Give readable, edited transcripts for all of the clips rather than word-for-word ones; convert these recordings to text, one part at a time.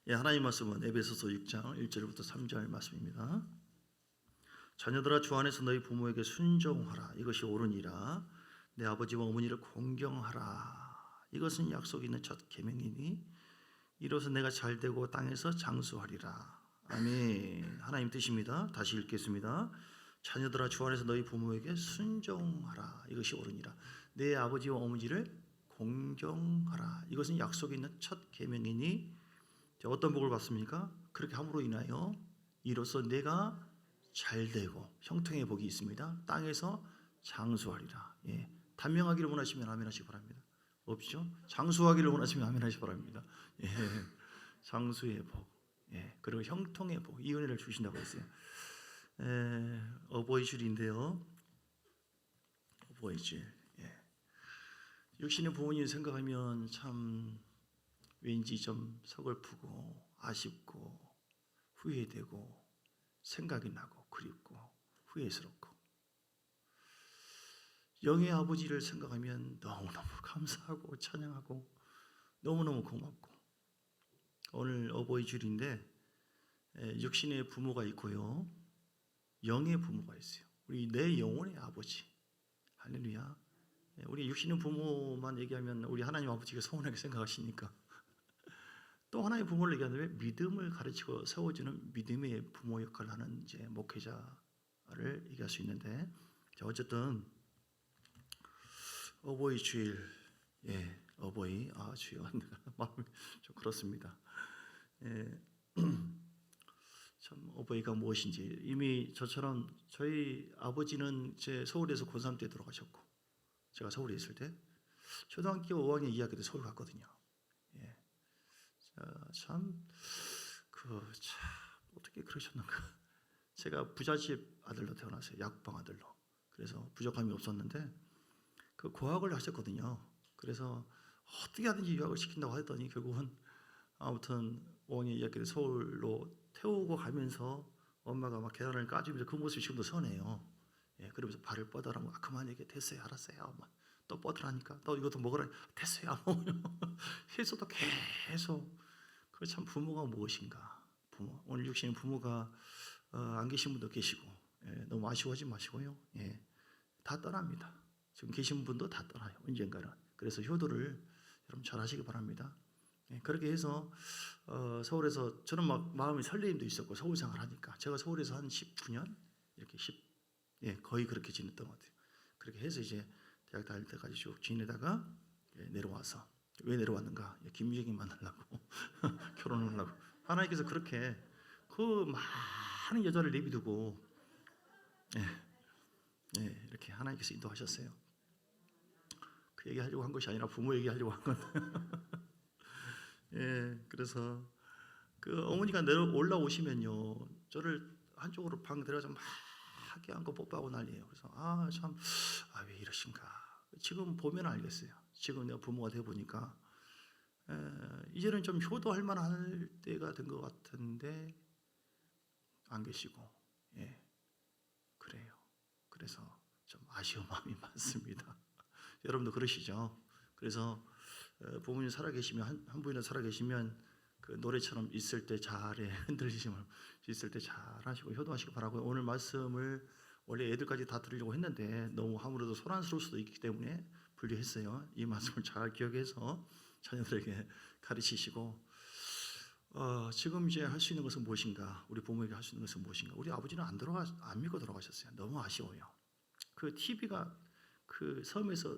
예, 하나님 말씀은 에베소서 6장 1절부터 3절 말씀입니다. 자녀들아 주 안에서 너희 부모에게 순종하라. 이것이 옳으니라. 내 아버지와 어머니를 공경하라. 이것은 약속 있는 첫 계명이니 이로써 내가 잘되고 땅에서 장수하리라. 아멘. 하나님 뜻입니다. 다시 읽겠습니다. 자녀들아 주 안에서 너희 부모에게 순종하라. 이것이 옳으니라. 내 아버지와 어머니를 공경하라. 이것은 약속 있는 첫 계명이니 어떤 복을 받습니까? 그렇게 함으로 인하여 이로써 내가 잘되고 형통의 복이 있습니다. 땅에서 장수하리라. 예. 단명하기를 원하시면 아멘 하시기 바랍니다. 없죠? 장수하기를 원하시면 아멘 하시기 바랍니다. 예. 장수의 복, 예. 그리고 형통의 복, 이 은혜를 주신다고 했어요. 어버이줄인데요. 어버이줄. 예. 육신의 부모님 생각하면 참 왠지 좀 서글프고 아쉽고 후회되고 생각이 나고 그립고 후회스럽고, 영의 아버지를 생각하면 너무너무 감사하고 찬양하고 너무너무 고맙고, 오늘 어버이줄인데 육신의 부모가 있고요, 영의 부모가 있어요. 우리 내 영혼의 아버지. 할렐루야. 우리 육신의 부모만 얘기하면 우리 하나님 아버지가 서운하게 생각하시니까 또 하나의 부모를 얘기하는데 믿음을 가르치고 세워주는 믿음의 부모 역할을 하는 이제 목회자를 얘기할 수 있는데, 자, 어쨌든 어버이 주일, 예, 어버이, 주여, 마음이 좀 그렇습니다. 예, 참 어버이가 무엇인지 이미 저처럼 저희 아버지는 제 서울에서 고3 때 돌아가셨고, 제가 서울에 있을 때 초등학교 5학년 2학기 때 서울 갔거든요. 예. 참 어떻게 그러셨는가. 제가 부잣집 아들로 태어났어요. 약방 아들로. 그래서 부족함이 없었는데 그 고학을 하셨거든요. 그래서 어떻게 하든지 유학을 시킨다고 했더니 결국은 아무튼 5학년 2학기 때 서울로 태우고 가면서 엄마가 막 계란을 까주면서 그 모습이 지금도 선해요. 예, 그러면서 발을 뻗어라고, 그만 얘기해. 됐어요, 알았어요. 또 뻗으라니까, 또 이것도 먹으라. 됐어요. 해서도 계속. 그 참 부모가 무엇인가. 부모, 오늘 육신의 부모가 안 계신 분도 계시고, 예, 너무 아쉬워하지 마시고요. 예, 다 떠납니다. 지금 계신 분도 다 떠나요, 언젠가는. 그래서 효도를 여러분 잘 하시기 바랍니다. 예, 그렇게 해서 서울에서 저는 막 마음이 설레임도 있었고, 서울 생활하니까 제가 서울에서 한 19년 이렇게 거의 그렇게 지냈던 것 같아요. 그렇게 해서 이제 대학 다닐 때까지 쭉 지내다가 내려와서, 왜 내려왔는가? 김유정이 만나려고 결혼을 하려고. 하나님께서 그렇게 그 많은 여자를 내비두고 이렇게 하나님께서 인도하셨어요. 그 얘기하려고 한 것이 아니라 부모 얘기하려고 한 건데. 예, 그래서 그 어머니가 올라오시면요, 저를 한쪽으로 방 데려가서 막 껴안고 뽀뽀하고 난리예요. 그래서 왜 이러신가. 지금 보면 알겠어요. 지금 내가 부모가 돼 보니까 이제는 좀 효도할 만할 때가 된 것 같은데 안 계시고, 예, 그래요. 그래서 좀 아쉬운 마음이 많습니다. 여러분도 그러시죠? 그래서 부모님 살아계시면, 한 분이나 살아계시면 그 노래처럼 있을 때 잘해, 흔들리지 말고 있을 때 잘하시고 효도하시기 바라고요. 오늘 말씀을 원래 애들까지 다 들으려고 했는데 너무 아무래도 소란스러울 수도 있기 때문에 분리했어요. 이 말씀을 잘 기억해서 자녀들에게 가르치시고, 지금 이제 할 수 있는 것은 무엇인가? 우리 부모에게 할 수 있는 것은 무엇인가? 우리 아버지는 안 믿고 돌아가셨어요. 너무 아쉬워요. 그 TV가 그 섬에서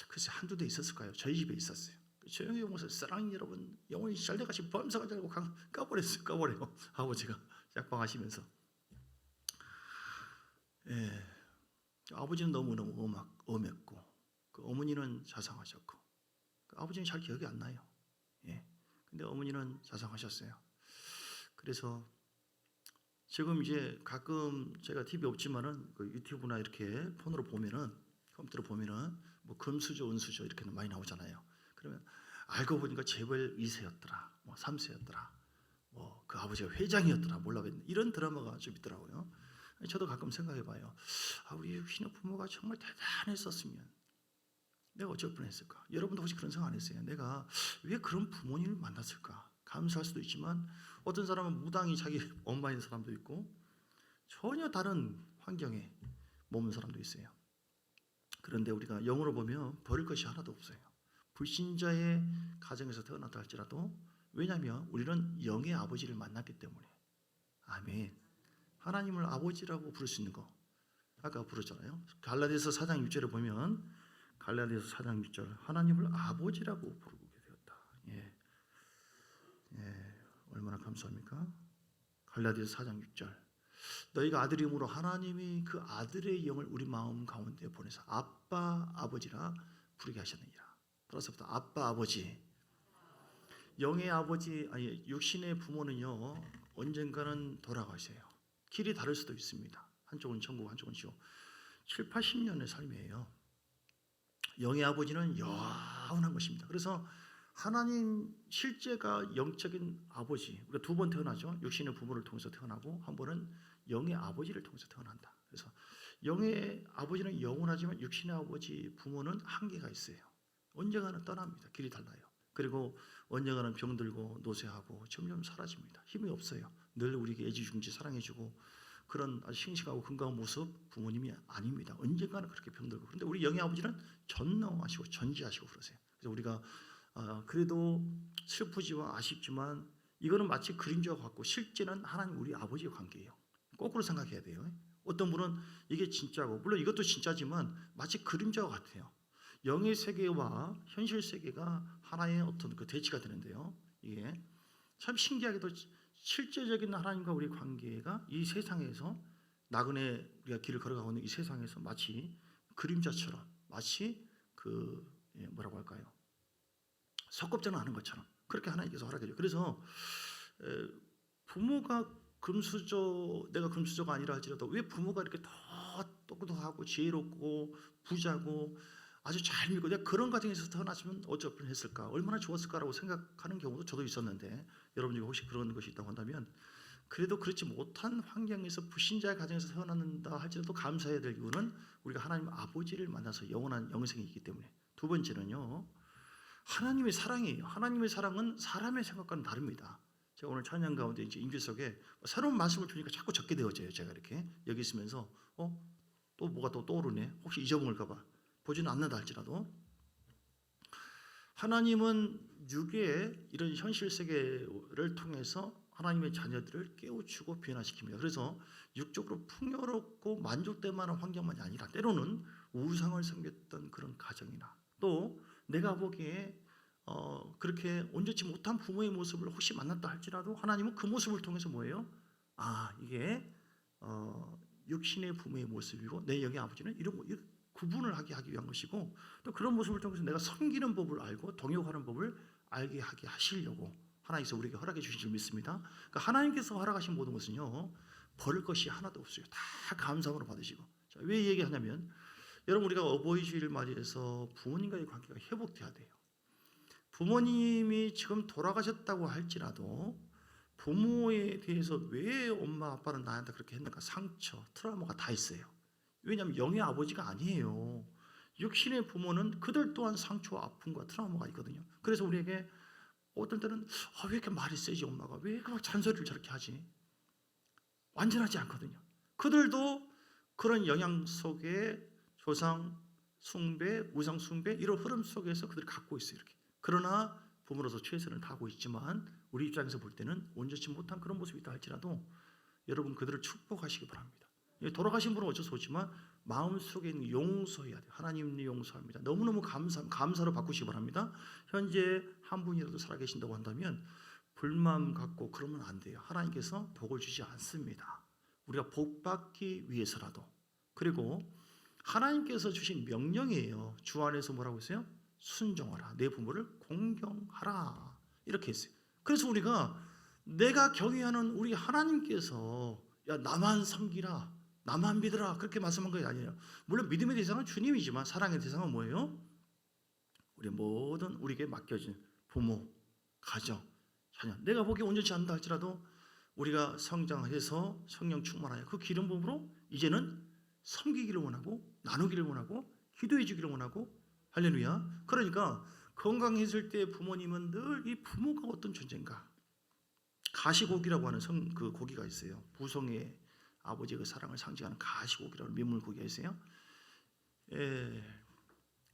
글쎄 한두 대 있었을까요? 저희 집에 있었어요. 조용히 보면서 사랑하는 여러분, 영혼이 잘돼가지고 범사가 잘고 까버려요. 아버지가 약방하시면서. 예, 아버지는 너무너무 엄했고, 그 어머니는 자상하셨고, 그 아버지는 잘 기억이 안 나요. 예, 근데 어머니는 자상하셨어요. 그래서 지금 이제 가끔 제가 TV 없지만은 그 유튜브나 이렇게 폰으로 보면은, 컴퓨터로 보면은 뭐 금수저, 은수저 이렇게 많이 나오잖아요. 그러면 알고 보니까 재벌 2세였더라, 뭐 3세였더라, 뭐 그 아버지가 회장이었더라, 몰라겠네. 이런 드라마가 좀 있더라고요. 저도 가끔 생각해봐요. 우리 신의 부모가 정말 대단했었으면 내가 어쩔 뻔했을까? 여러분도 혹시 그런 생각 안 했어요? 내가 왜 그런 부모님을 만났을까? 감사할 수도 있지만 어떤 사람은 무당이 자기 엄마인 사람도 있고 전혀 다른 환경에 머문 사람도 있어요. 그런데 우리가 영으로 보면 버릴 것이 하나도 없어요. 불신자의 가정에서 태어났다 할지라도, 왜냐하면 우리는 영의 아버지를 만났기 때문에. 아멘. 하나님을 아버지라고 부를 수 있는 거 아까 부르잖아요. 갈라디아서 4장 6절에 보면, 갈라디아서 4장 6절, 하나님을 아버지라고 부르게 되었다. 예. 얼마나 감사합니까? 갈라디아서 4장 6절, 너희가 아들임으로 하나님이 그 아들의 영을 우리 마음 가운데 보내서 아빠 아버지라 부르게 하셨느니라. 따라서부터 아빠 아버지. 영의 아버지, 아니 육신의 부모는요 언젠가는 돌아가세요. 길이 다를 수도 있습니다. 한쪽은 천국, 한쪽은 지옥. 7, 80년의 삶이에요. 영의 아버지는 영원한 것입니다. 그래서 하나님 실제가 영적인 아버지, 우리가 두 번 태어나죠. 육신의 부모를 통해서 태어나고 한 번은 영의 아버지를 통해서 태어난다. 그래서 영의 아버지는 영원하지만 육신의 아버지 부모는 한계가 있어요. 언젠가는 떠납니다. 길이 달라요. 그리고 언젠가는 병들고 노쇠하고 점점 사라집니다. 힘이 없어요. 늘 우리에게 애지중지 사랑해주고 그런 아주 싱싱하고 건강한 모습 부모님이 아닙니다. 언젠가는 그렇게 병들고. 그런데 우리 영의 아버지는 전능하시고 전지하시고 그러세요. 그래서 우리가 그래도 슬프지만 아쉽지만 이거는 마치 그림자와 같고 실제는 하나님 우리 아버지의 관계예요. 거꾸로 생각해야 돼요. 어떤 분은 이게 진짜고, 물론 이것도 진짜지만 마치 그림자와 같아요. 영의 세계와 현실 세계가 하나의 어떤 그 대치가 되는데요. 이게 참 신기하게도 실제적인 하나님과 우리 관계가 이 세상에서, 나그네 우리가 길을 걸어가고 있는 이 세상에서 마치 그림자처럼, 마치 뭐라고 할까요? 석급전을 하는 것처럼 그렇게 하나님께서 허락해 줘요. 그래서 부모가 내가 금수저가 아니라 할지라도 왜 부모가 이렇게 더 똑똑하고 지혜롭고 부자고 아주 잘 믿고 내가 그런 가정에서 태어났으면 어쩔 뻔했을까, 얼마나 좋았을까라고 생각하는 경우도 저도 있었는데, 여러분 중에 혹시 그런 것이 있다고 한다면 그래도 그렇지 못한 환경에서 불신자의 가정에서 태어난다 할지라도 감사해야 될 이유는 우리가 하나님 아버지를 만나서 영원한 영생이 있기 때문에. 두 번째는요, 하나님의 사랑이에요. 하나님의 사랑은 사람의 생각과는 다릅니다. 제가 오늘 찬양 가운데 이제 임기 속에 새로운 말씀을 주니까 자꾸 적게 되어져요. 제가 이렇게 여기 있으면서 또 뭐가 또 떠오르네. 혹시 잊어먹을까봐 보지는 않는다 할지라도, 하나님은 육의 이런 현실 세계를 통해서 하나님의 자녀들을 깨우치고 변화시킵니다. 그래서 육적으로 풍요롭고 만족될 만한 환경만이 아니라 때로는 우상을 섬겼던 그런 가정이나, 또 내가 보기에 그렇게 온전치 못한 부모의 모습을 혹시 만났다 할지라도 하나님은 그 모습을 통해서 뭐예요? 이게 육신의 부모의 모습이고 내 영의 아버지는 이런 구분을 하게 하기 위한 것이고, 또 그런 모습을 통해서 내가 섬기는 법을 알고 동역하는 법을 알게 하게 하시려고 하나님께서 우리에게 허락해 주신 줄 믿습니다. 그러니까 하나님께서 허락하신 모든 것은요 버릴 것이 하나도 없어요. 다 감사함으로 받으시고. 자, 왜 얘기하냐면, 여러분 우리가 어버이 주일을 맞이해서 부모님과의 관계가 회복돼야 돼요. 부모님이 지금 돌아가셨다고 할지라도 부모에 대해서 왜 엄마 아빠는 나한테 그렇게 했는가, 상처, 트라우마가 다 있어요. 왜냐하면 영의 아버지가 아니에요. 육신의 부모는 그들 또한 상처와 아픔과 트라우마가 있거든요. 그래서 우리에게 어떨 때는 왜 이렇게 말이 세지 엄마가, 왜 이렇게 막 잔소리를 저렇게 하지, 완전하지 않거든요. 그들도 그런 영향 속에 조상 숭배, 우상 숭배 이런 흐름 속에서 그들이 갖고 있어요. 이렇게. 그러나 부모로서 최선을 다하고 있지만 우리 입장에서 볼 때는 온전치 못한 그런 모습이 있다 할지라도 여러분 그들을 축복하시기 바랍니다. 돌아가신 분은 어쩔 수 없지만 마음속에 있는 용서해야 돼요. 하나님이 용서합니다. 너무너무 감사로 바꾸시기 바랍니다. 현재 한 분이라도 살아계신다고 한다면 불만 갖고 그러면 안 돼요. 하나님께서 복을 주지 않습니다. 우리가 복 받기 위해서라도. 그리고 하나님께서 주신 명령이에요. 주 안에서 뭐라고 했어요? 순종하라. 내 부모를 공경하라. 이렇게 했어요. 그래서 우리가 내가 경외하는 우리 하나님께서 야 나만 섬기라, 나만 믿으라 그렇게 말씀한 것이 아니에요. 물론 믿음의 대상은 주님이지만 사랑의 대상은 뭐예요? 우리 모든 우리에게 맡겨진 부모, 가정, 자녀. 내가 보기에 온전치 않다 할지라도 우리가 성장해서 성령 충만하여 그 기름 부음으로 이제는 섬기기를 원하고 나누기를 원하고 기도해 주기를 원하고. 할렐루야. 그러니까 건강했을 때 부모님은 늘 이 부모가 어떤 존재인가, 가시고기라고 하는 그 고기가 있어요. 부성의 아버지의 그 사랑을 상징하는 가시고기라는 민물 고기가 있어요. 예,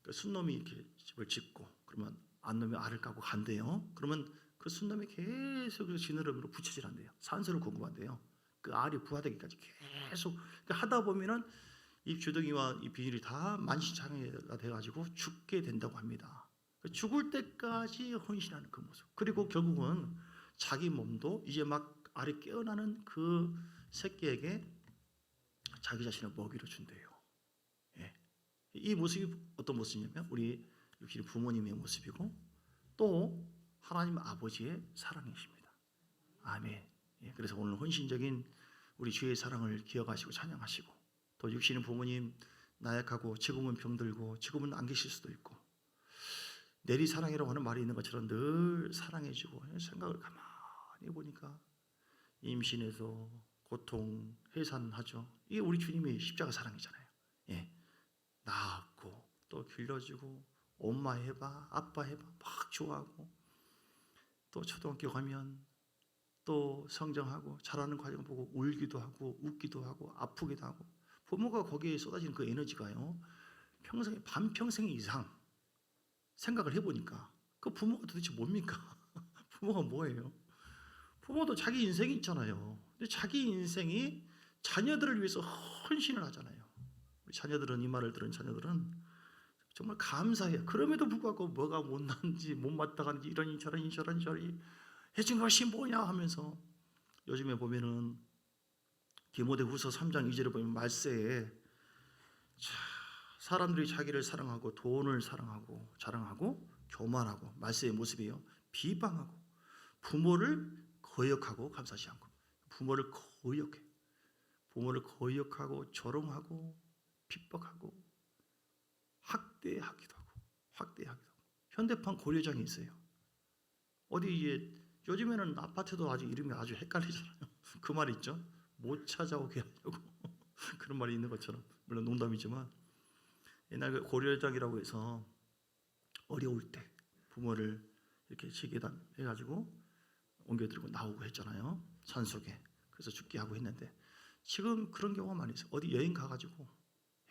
그 순놈이 이렇게 집을 짓고 그러면 안놈이 알을 까고 간대요. 그러면 그 순놈이 계속 그 지느러미로 붙여질한대요. 산소를 공급한대요. 그 알이 부화되기까지 계속 그러니까 하다 보면은 이 주둥이와 이 비닐이 다 만신창이가 돼가지고 죽게 된다고 합니다. 죽을 때까지 헌신하는 그 모습. 그리고 결국은 자기 몸도 이제 막 알이 깨어나는 그 새끼에게 자기 자신을 먹이로 준대요. 예. 이 모습이 어떤 모습이냐면 우리 육신의 부모님의 모습이고 또 하나님 아버지의 사랑이십니다. 아멘. 예. 그래서 오늘 헌신적인 우리 주의 사랑을 기억하시고 찬양하시고 또 육신의 부모님 나약하고 지금은 병들고 지금은 안 계실 수도 있고 내리 사랑이라고 하는 말이 있는 것처럼 늘 사랑해주고 생각을 가만히 보니까 임신해서 고통 해산하죠. 이게 우리 주님의 십자가 사랑이잖아요. 예. 낳았고 또 길러주고 엄마 해봐 아빠 해봐 막 좋아하고 또 초등학교 가면 또 성장하고 자라는 과정 보고 울기도 하고 웃기도 하고 아프기도 하고 부모가 거기에 쏟아지는 그 에너지가요 평생 반평생 이상 생각을 해보니까 그 부모가 도대체 뭡니까? 부모가 뭐예요? 부모도 자기 인생이 있잖아요. 근데 자기 인생이 자녀들을 위해서 헌신을 하잖아요. 우리 자녀들은 이 말을 들은 자녀들은 정말 감사해요. 그럼에도 불구하고 뭐가 못난지 못마땅한지 이러니 저러니 해준 것이 뭐냐 하면서 요즘에 보면은 디모데후서 3장 2절에 보면 말세에 사람들이 자기를 사랑하고 돈을 사랑하고 자랑하고 교만하고 말세의 모습이에요. 비방하고 부모를 거역하고 감사하지 않고 부모를 거역해. 부모를 거역하고 조롱하고 핍박하고 학대하기도 하고 현대판 고려장이 있어요. 어디 이게 요즘에는 아파트도 아주 이름이 아주 헷갈리잖아요. 그 말 있죠. 못 찾아오게 하려고 그런 말이 있는 것처럼 물론 농담이지만 옛날 그 고려장이라고 해서 어려울 때 부모를 이렇게 지게단 해가지고 옮겨들고 나오고 했잖아요. 산속에 그래서 죽게 하고 했는데 지금 그런 경우가 많이 있어요. 어디 여행 가가지고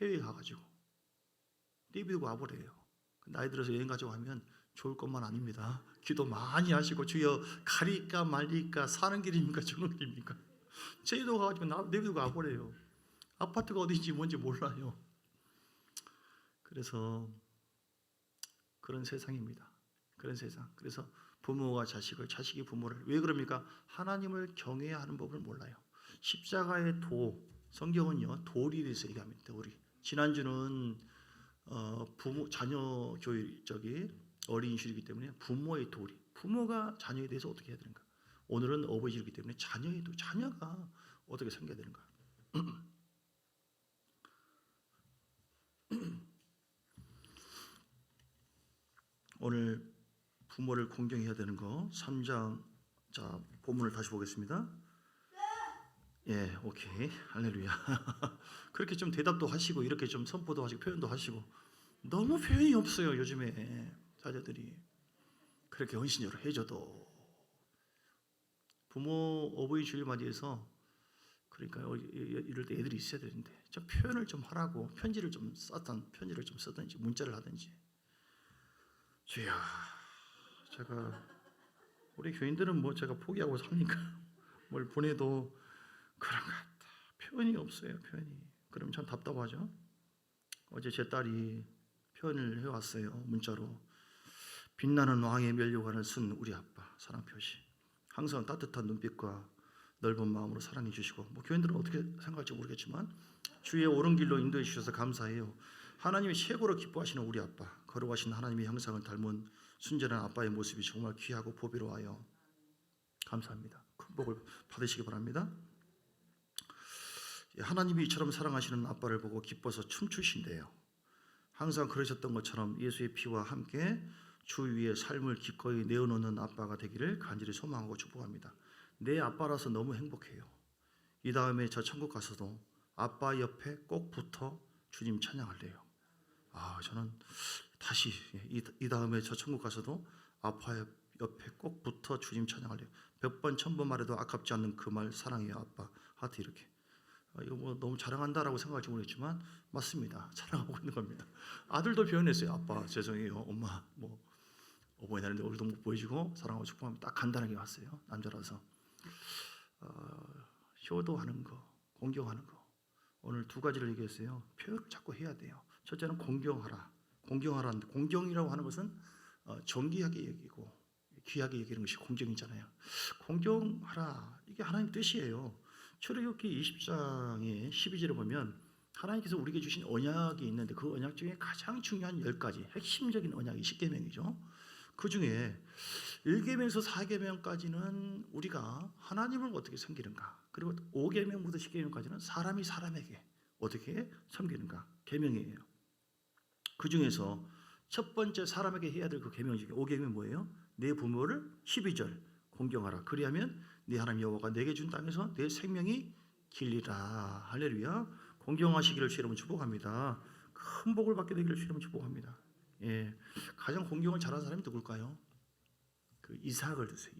해외에 가가지고 내비두고 와버려요. 나이 들어서 여행 가자고 하면 좋을 것만 아닙니다. 기도 많이 하시고 주여 가리까 말리까 사는 길입니까 죽는 길입니까? 제주도 가가지고 내비두고 와버려요. 아파트가 어딘지 뭔지 몰라요. 그래서 그런 세상입니다. 그런 세상. 그래서 부모가 자식을, 자식이 부모를 왜 그럽니까? 하나님을 경외해야 하는 법을 몰라요. 십자가의 성경은요 도리에 대해서 얘기합니다. 도리. 지난주는 부모 자녀 교육 어린 이슈이기 때문에 부모의 도리. 부모가 자녀에 대해서 어떻게 해야 되는가? 오늘은 어버이주이기 때문에 자녀가 어떻게 섬겨야 되는가? 오늘 부모를 공경해야 되는 거 3장 자 본문을 다시 보겠습니다. 예, 오케이. 할렐루야. 그렇게 좀 대답도 하시고 이렇게 좀 선포도 하시고 표현도 하시고 너무 표현이 없어요. 요즘에 자녀들이 그렇게 헌신적으로 해줘도 부모 어버이 주일 맞이해서 그러니까 이럴 때 애들이 있어야 되는데 좀 표현을 좀 하라고 편지를 좀 쓰든지 문자를 하든지 주야 제가 우리 교인들은 뭐 제가 포기하고 삽니까? 뭘 보내도 그런 것 같다. 표현이 없어요. 표현이. 그럼 참 답답하죠. 어제 제 딸이 표현을 해왔어요. 문자로. 빛나는 왕의 면류관을 쓴 우리 아빠 사랑 표시. 항상 따뜻한 눈빛과 넓은 마음으로 사랑해 주시고 뭐 교인들은 어떻게 생각할지 모르겠지만 주의 옳은 길로 인도해 주셔서 감사해요. 하나님이 최고로 기뻐하시는 우리 아빠, 거룩하신 하나님의 형상을 닮은 순전한 아빠의 모습이 정말 귀하고 보배로워요. 감사합니다. 큰 복을 받으시기 바랍니다. 하나님이 이처럼 사랑하시는 아빠를 보고 기뻐서 춤추신대요. 항상 그러셨던 것처럼 예수의 피와 함께 주 위에 삶을 기꺼이 내어놓는 아빠가 되기를 간절히 소망하고 축복합니다. 내 아빠라서 너무 행복해요. 이 다음에 저 천국 가서도 아빠 옆에 꼭 붙어 주님 찬양할래요. 저는 다시 이 다음에 저 천국 가서도 아빠 옆에 꼭 붙어 주님 찬양할래요. 100번 1000번 말해도 아깝지 않는 그 말 사랑해요 아빠. 하트 이렇게. 이거 뭐 너무 자랑한다라고 생각할지 모르겠지만 맞습니다. 자랑하고 있는 겁니다. 아들도 표현했어요. 아빠 죄송해요. 엄마 뭐 어버이날인데 얼굴도 못 보여주고 사랑하고 축복합니다. 딱 간단하게 왔어요. 남자라서. 효도하는 거, 공경하는 거. 오늘 두 가지를 얘기했어요. 표현을 자꾸 해야 돼요. 첫째는 공경하라. 공경하라는데 공경이라고 하는 것은 존귀하게 여기고 귀하게 여기는 것이 공경이잖아요. 공경하라. 이게 하나님 뜻이에요. 출애굽기 20장의 12절에 보면 하나님께서 우리에게 주신 언약이 있는데 그 언약 중에 가장 중요한 10가지 핵심적인 언약이 10계명이죠. 그 중에 1계명에서 4계명까지는 우리가 하나님을 어떻게 섬기는가, 그리고 5계명부터 10계명까지는 사람이 사람에게 어떻게 섬기는가 계명이에요. 그 중에서 첫 번째 사람에게 해야 될 그 계명 중에 5계명이 뭐예요? 내 부모를 12절 공경하라. 그리하면 네 하나님 여호와가 내게 준 땅에서 내 생명이 길리라. 할렐루야. 공경하시기를 주의 이름으로 축복합니다. 큰 복을 받게 되기를 주의 이름으로 축복합니다. 예, 가장 공경을 잘하는 사람이 누굴까요? 그 이삭을 드세요.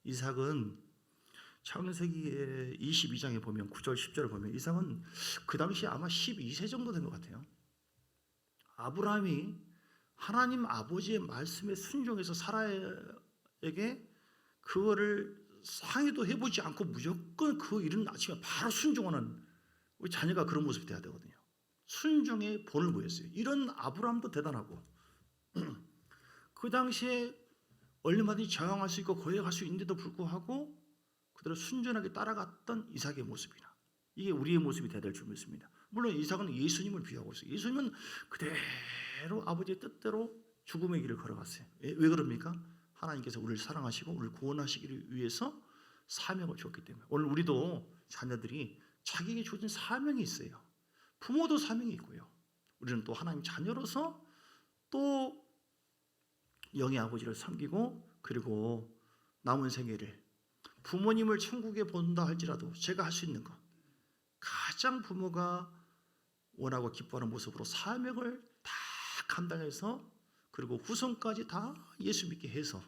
이삭은 창세기의 22장에 보면 9절 10절을 보면 이삭은 그 당시 아마 12세 정도 된 것 같아요. 아브라함이 하나님 아버지의 말씀에 순종해서 사라에게 그거를 상의도 해보지 않고 무조건 그 이른 아침에 바로 순종하는 우리 자녀가 그런 모습이 돼야 되거든요. 순종의 본을 보였어요. 이런 아브라함도 대단하고 그 당시에 얼마든지 저항할 수 있고 거역할 수 있는데도 불구하고 그대로 순전하게 따라갔던 이삭의 모습이나 이게 우리의 모습이 돼야 될 줄 믿습니다. 물론 이삭은 예수님을 비유하고 있어요. 예수님은 그대로 아버지의 뜻대로 죽음의 길을 걸어갔어요. 왜 그럽니까? 하나님께서 우리를 사랑하시고 우리를 구원하시기를 위해서 사명을 주었기 때문에. 오늘 우리도 자녀들이 자기에게 주어진 사명이 있어요. 부모도 사명이 있고요. 우리는 또 하나님 자녀로서 또 영의 아버지를 섬기고 그리고 남은 생애를 부모님을 천국에 본다 할지라도 제가 할 수 있는 것 가장 부모가 원하고 기뻐하는 모습으로 사명을 다 감당해서 그리고 후손까지 다 예수 믿게 해서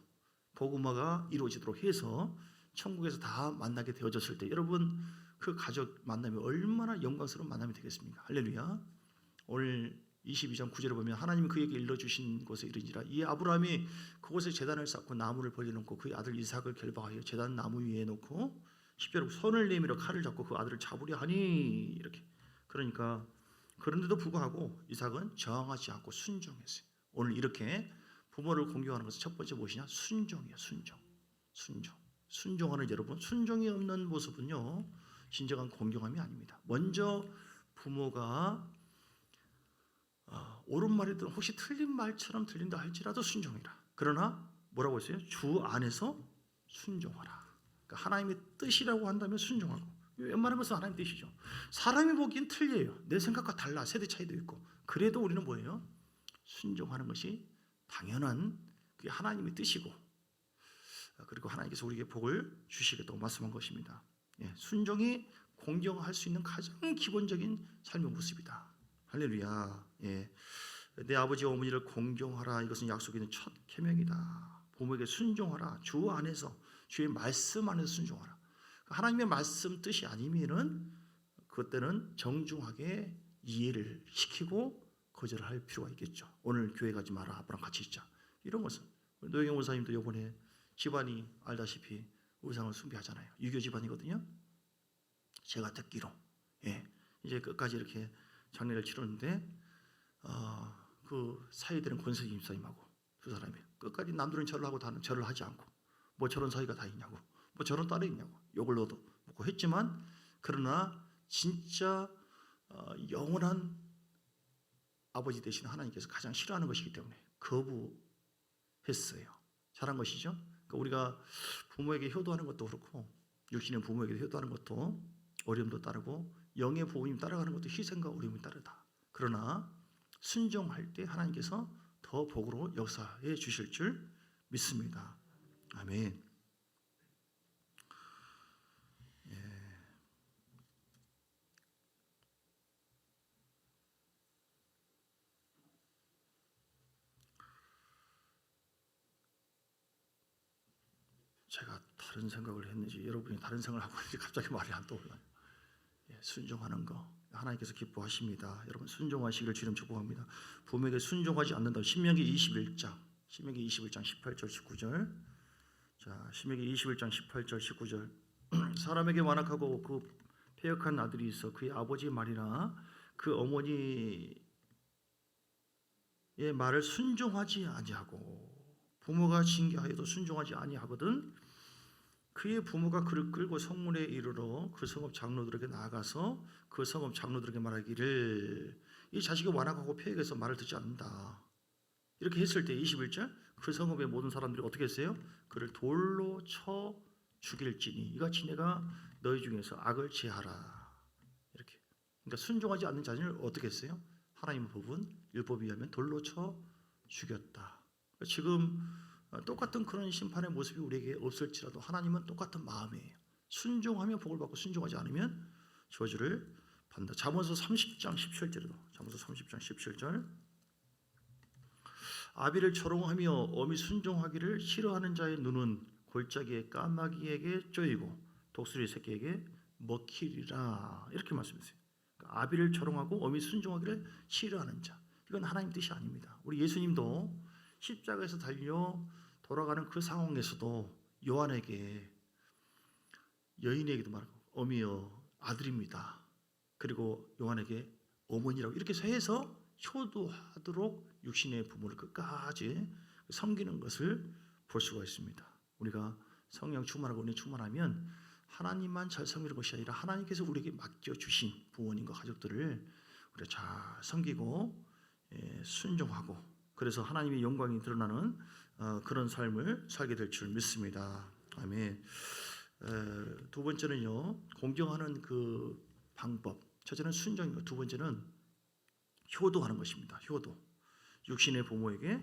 복음화가 이루어지도록 해서 천국에서 다 만나게 되어졌을 때 여러분 그 가족 만남이 얼마나 영광스러운 만남이 되겠습니까? 할렐루야. 오늘 22장 9절에 보면 하나님이 그에게 일러주신 곳에 이르니라. 이 아브라함이 그곳에 제단을 쌓고 나무를 벌려놓고 그의 아들 이삭을 결박하여 제단 나무 위에 놓고 10절에 손을 내밀어 칼을 잡고 그 아들을 잡으려 하니 이렇게. 그러니까 그런데도 불구하고 이삭은 저항하지 않고 순종했어요. 오늘 이렇게 부모를 공경하는 것은 첫 번째 무엇이냐? 순종이에요. 순종하는 여러분, 순종이 없는 모습은요 진정한 공경함이 아닙니다. 먼저 부모가 옳은 말이든 혹시 틀린 말처럼 들린다 할지라도 순종해라. 그러나 뭐라고 했어요? 주 안에서 순종하라. 그러니까 하나님의 뜻이라고 한다면 순종하고, 웬만한 것은 하나님 뜻이죠. 사람이 보기엔 틀려요. 내 생각과 달라. 세대 차이도 있고. 그래도 우리는 뭐예요? 순종하는 것이 당연한 그게 하나님의 뜻이고, 그리고 하나님께서 우리에게 복을 주시겠다고 말씀한 것입니다. 예, 순종이 공경할 수 있는 가장 기본적인 삶의 모습이다. 할렐루야. 예, 내 아버지와 어머니를 공경하라. 이것은 약속이 있는 첫 계명이다. 부모에게 순종하라. 주 안에서 주의 말씀 안에서 순종하라. 하나님의 말씀 뜻이 아니면은 그때는 정중하게 이해를 시키고 거절할 필요가 있겠죠. 오늘 교회 가지 마라. 아빠랑 같이 있자. 이런 것은 노영영 원사님도 이번에 집안이 알다시피 우상을 숭배하잖아요. 유교 집안이거든요. 제가 듣기로 이제 끝까지 이렇게 장례를 치렀는데 그 사이되는 권석희 집사님하고 두 사람이 끝까지 남들은 절을 하고 다는 절을 하지 않고 뭐 저런 사이가 다 있냐고 뭐 저런 딸이 있냐고 욕을 넣어도 먹고 했지만 그러나 진짜 영원한 아버지 되신 하나님께서 가장 싫어하는 것이기 때문에 거부했어요. 잘한 것이죠. 그러니까 우리가 부모에게 효도하는 것도 그렇고 육신의 부모에게 효도하는 것도 어려움도 따르고 영의 부모님 따라가는 것도 희생과 어려움이 따르다. 그러나 순종할 때 하나님께서 더 복으로 역사해 주실 줄 믿습니다. 아멘. 제가 다른 생각을 했는지 여러분이 다른 생각을 하고 있는지 갑자기 말이 안 떠올라요. 순종하는 거 하나님께서 기뻐하십니다. 여러분 순종하시기를 주님 축복합니다. 부모에게 순종하지 않는다. 신명기 21장 18절 19절. 자, 신명기 21장 18절 19절. 사람에게 완악하고 그 패역한 아들이 있어 그의 아버지 말이나 그 어머니의 말을 순종하지 아니하고 부모가 징계하여도 순종하지 아니하거든 그의 부모가 그를 끌고 성문에 이르러 그 성읍 장로들에게 나아가서 그 성읍 장로들에게 말하기를 이 자식이 완악하고 패역해서 말을 듣지 않는다. 이렇게 했을 때 21절 그 성읍의 모든 사람들이 어떻게 했어요? 그를 돌로 쳐 죽일지니 이같이 내가 너희 중에서 악을 제하라. 이렇게. 그러니까 순종하지 않는 자녀를 어떻게 했어요? 하나님의 법은 율법에 의하면 돌로 쳐 죽였다. 그러니까 지금 똑같은 그런 심판의 모습이 우리에게 없을지라도 하나님은 똑같은 마음이에요. 순종하면 복을 받고 순종하지 않으면 저주를 받는다. 잠언서 30장 17절에도 잠언서 30장 17절 아비를 조롱하며 어미 순종하기를 싫어하는 자의 눈은 골짜기의 까마귀에게 쪼이고 독수리 새끼에게 먹히리라. 이렇게 말씀하세요. 그러니까 아비를 조롱하고 어미 순종하기를 싫어하는 자. 이건 하나님 뜻이 아닙니다. 우리 예수님도 십자가에서 달려 돌아가는 그 상황에서도 요한에게 여인에게도 말하고 어미여 아들입니다. 그리고 요한에게 어머니라고 이렇게 해서 효도하도록 육신의 부모를 끝까지 섬기는 것을 볼 수가 있습니다. 우리가 성령 충만하고 은혜 충만하면 하나님만 잘 섬기는 것이 아니라 하나님께서 우리에게 맡겨주신 부모님과 가족들을 우리가 잘 섬기고 순종하고 그래서 하나님의 영광이 드러나는 그런 삶을 살게 될 줄 믿습니다. 아멘. 두 번째는요, 공경하는 그 방법. 첫째는 순종이고 두 번째는 효도하는 것입니다. 효도. 육신의 부모에게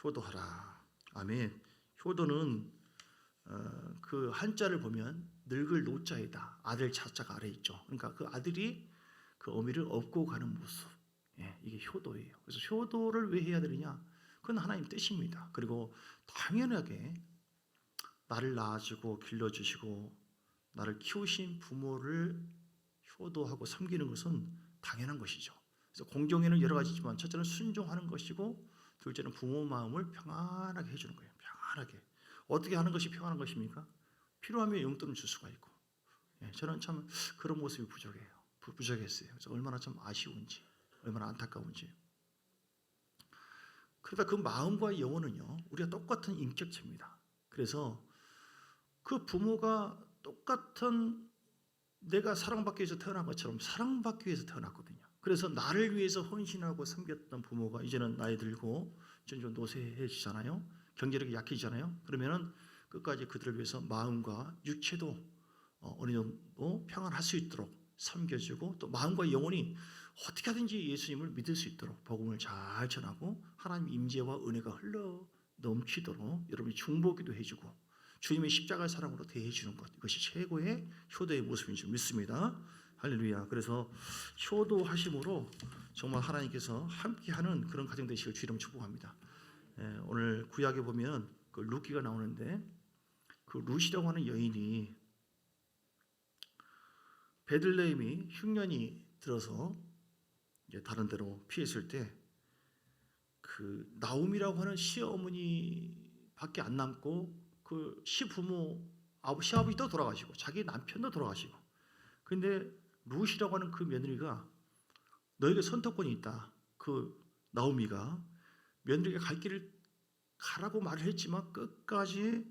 효도하라. 아멘. 효도는 그 한자를 보면 늙을 노자에다 아들 자자가 아래 있죠. 그러니까 그 아들이 그 어미를 업고 가는 모습. 이게 효도예요. 그래서 효도를 왜 해야 되느냐? 그건 하나님 뜻입니다. 그리고 당연하게 나를 낳아주고 길러주시고 나를 키우신 부모를 효도하고 섬기는 것은 당연한 것이죠. 그래서 공경에는 여러 가지지만 첫째는 순종하는 것이고 둘째는 부모 마음을 평안하게 해주는 거예요. 평안하게. 어떻게 하는 것이 평안한 것입니까? 필요하면 용돈을 줄 수가 있고. 저는 참 그런 모습이 부족해요. 부족했어요. 그래서 얼마나 참 아쉬운지, 얼마나 안타까운지. 그러다 그 마음과 영혼은요, 우리가 똑같은 인격체입니다. 그래서 그 부모가 똑같은 내가 사랑받기 위해서 태어난 것처럼 사랑받기 위해서 태어났거든요. 그래서 나를 위해서 헌신하고 섬겼던 부모가 이제는 나이 들고 좀 노쇠해지잖아요. 경제력이 약해지잖아요. 그러면은 끝까지 그들을 위해서 마음과 육체도 어느 정도 평안할 수 있도록 섬겨주고 또 마음과 영혼이 어떻게 하든지 예수님을 믿을 수 있도록 복음을 잘 전하고 하나님 임재와 은혜가 흘러 넘치도록 여러분이 중보기도 해주고 주님의 십자가의 사랑으로 대해주는 것 이것이 최고의 효도의 모습인 줄 믿습니다. 할렐루야. 그래서 효도하심으로 정말 하나님께서 함께하는 그런 가정 되시길 주님 축복합니다. 오늘 구약에 보면 그 룻기가 나오는데 그 룻이라고 하는 여인이 베들레헴이 흉년이 들어서 이제 다른 데로 피했을 때 그 나옴이라고 하는 시어머니밖에 안 남고 그 시부모 시아버지도 돌아가시고 자기 남편도 돌아가시고 근데 룻이라고 하는 그 며느리가 너에게 선택권이 있다. 그 나오미가 며느리가 갈 길을 가라고 말을 했지만 끝까지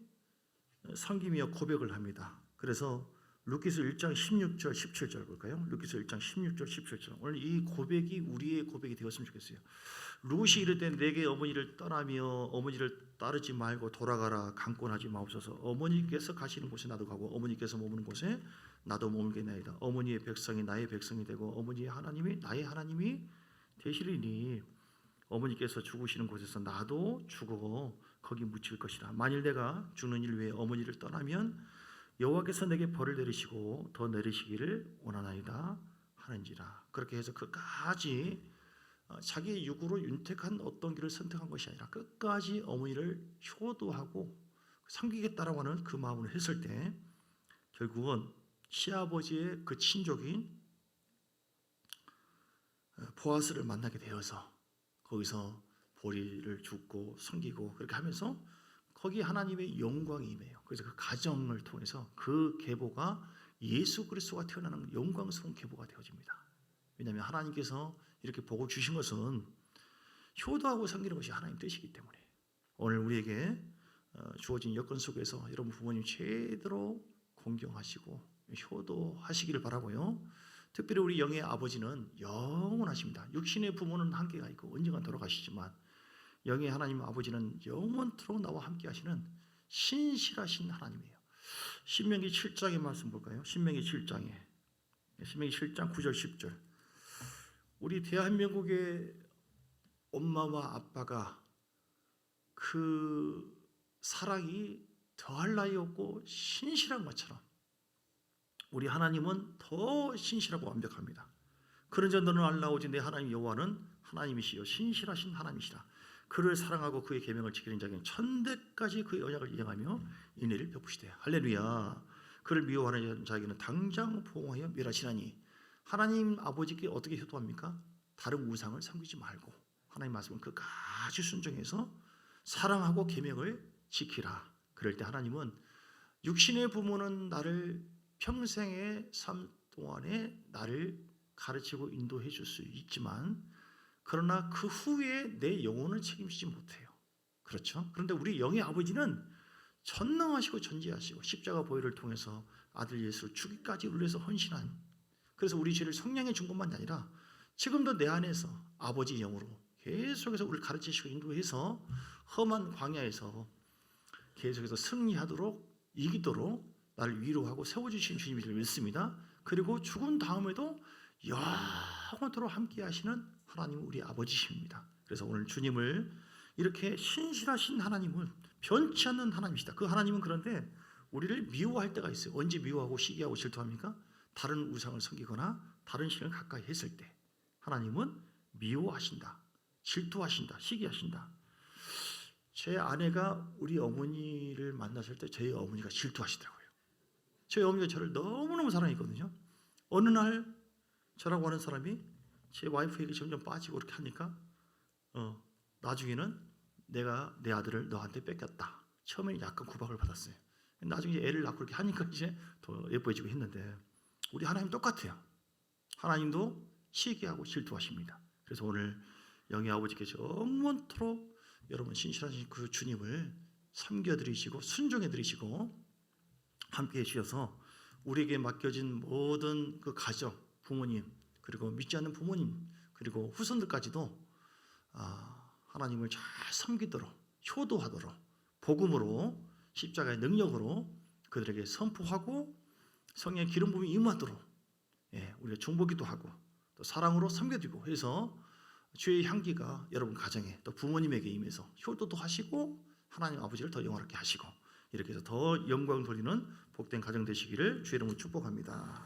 섬기며 고백을 합니다. 그래서 룻기서 1장 16절 17절 볼까요? 룻기서 1장 16절 17절. 오늘 이 고백이 우리의 고백이 되었으면 좋겠어요. 룻이 이르되 내게 어머니를 떠나며 어머니를 따르지 말고 돌아가라. 강권하지 마옵소서. 어머니께서 가시는 곳에 나도 가고 어머니께서 머무는 곳에 나도 머물겠나이다. 어머니의 백성이 나의 백성이 되고 어머니의 하나님이 나의 하나님이 되시리니 어머니께서 죽으시는 곳에서 나도 죽어 거기 묻힐 것이라. 만일 내가 죽는 일 외에 어머니를 떠나면 여호와께서 내게 벌을 내리시고 더 내리시기를 원하나이다 하는지라. 그렇게 해서 끝까지 자기 육으로 윤택한 어떤 길을 선택한 것이 아니라 끝까지 어머니를 효도하고 섬기겠다라고 하는 그 마음을 했을 때 결국은 시아버지의 그 친족인 보아스를 만나게 되어서 거기서 보리를 줍고 섬기고 그렇게 하면서 거기 하나님의 영광이 임해요. 그래서 그 가정을 통해서 그 계보가 예수 그리스도가 태어나는 영광스러운 계보가 되어집니다. 왜냐하면 하나님께서 이렇게 복을 주신 것은 효도하고 섬기는 것이 하나님 뜻이기 때문에 오늘 우리에게 주어진 여건 속에서 여러분 부모님 제대로 공경하시고 효도하시기를 바라고요. 특별히 우리 영의 아버지는 영원하십니다. 육신의 부모는 한계가 있고 언젠가 돌아가시지만 영의 하나님 아버지는 영원토록 나와 함께 하시는 신실하신 하나님이에요. 신명기 7장의 말씀 볼까요? 신명기 7장 9절 10절. 우리 대한민국의 엄마와 아빠가 그 사랑이 더할 나위 없고 신실한 것처럼 우리 하나님은 더 신실하고 완벽합니다. 그런즉 너는 알라 오직 내 하나님 여호와는 하나님이시요 신실하신 하나님이시라. 그를 사랑하고 그의 계명을 지키는 자에게는 천대까지 그의 언약을 이행하며 인애를 베푸시되 할렐루야. 그를 미워하는 자에게는 당장 포옹하여 멸하시나니. 하나님 아버지께 어떻게 효도합니까? 다른 우상을 섬기지 말고 하나님 말씀은 끝까지 순종해서 사랑하고 계명을 지키라. 그럴 때 하나님은 육신의 부모는 나를 평생의 삶 동안에 나를 가르치고 인도해 줄 수 있지만 그러나 그 후에 내 영혼을 책임지지 못해요. 그렇죠? 그런데 우리 영의 아버지는 전능하시고 전지하시고 십자가 보혈을 통해서 아들 예수를 죽기까지 위해서 헌신한, 그래서 우리 죄를 성량해 준 것만이 아니라 지금도 내 안에서 아버지 영으로 계속해서 우리를 가르치시고 인도해서 험한 광야에서 계속해서 승리하도록 이기도록 나를 위로하고 세워주신 주님을 믿습니다. 그리고 죽은 다음에도 영원토록 함께 하시는 하나님은 우리 아버지십니다. 그래서 오늘 주님을 이렇게 신실하신 하나님은 변치 않는 하나님이시다. 그 하나님은 그런데 우리를 미워할 때가 있어요. 언제 미워하고 시기하고 질투합니까? 다른 우상을 섬기거나 다른 신을 가까이 했을 때 하나님은 미워하신다, 질투하신다, 시기하신다. 제 아내가 우리 어머니를 만났을 때 저희 어머니가 질투하시더라고요. 저희 어머니가 저를 너무너무 사랑했거든요. 어느 날 저라고 하는 사람이 제 와이프에게 점점 빠지고 그렇게 하니까 나중에는 내가 내 아들을 너한테 뺏겼다. 처음에는 약간 구박을 받았어요. 나중에 애를 낳고 그렇게 하니까 이제 더 예뻐지고 했는데 우리 하나님 똑같아요. 하나님도 시기하고 질투하십니다. 그래서 오늘 영의 아버지께서 영원토록 여러분 신실하신 그 주님을 섬겨드리시고 순종해드리시고 함께해 주셔서 우리에게 맡겨진 모든 그 가정, 부모님, 그리고 믿지 않는 부모님, 그리고 후손들까지도 하나님을 잘 섬기도록, 효도하도록 복음으로 십자가의 능력으로 그들에게 선포하고 성령의 기름 부음이 임하도록 우리가 중보기도 하고 또 사랑으로 섬겨드리고 해서 주의 향기가 여러분 가정에 또 부모님에게 임해서 효도도 하시고 하나님 아버지를 더 영화롭게 하시고 이렇게 해서 더 영광 돌리는 복된 가정 되시기를 주의 이름으로 축복합니다.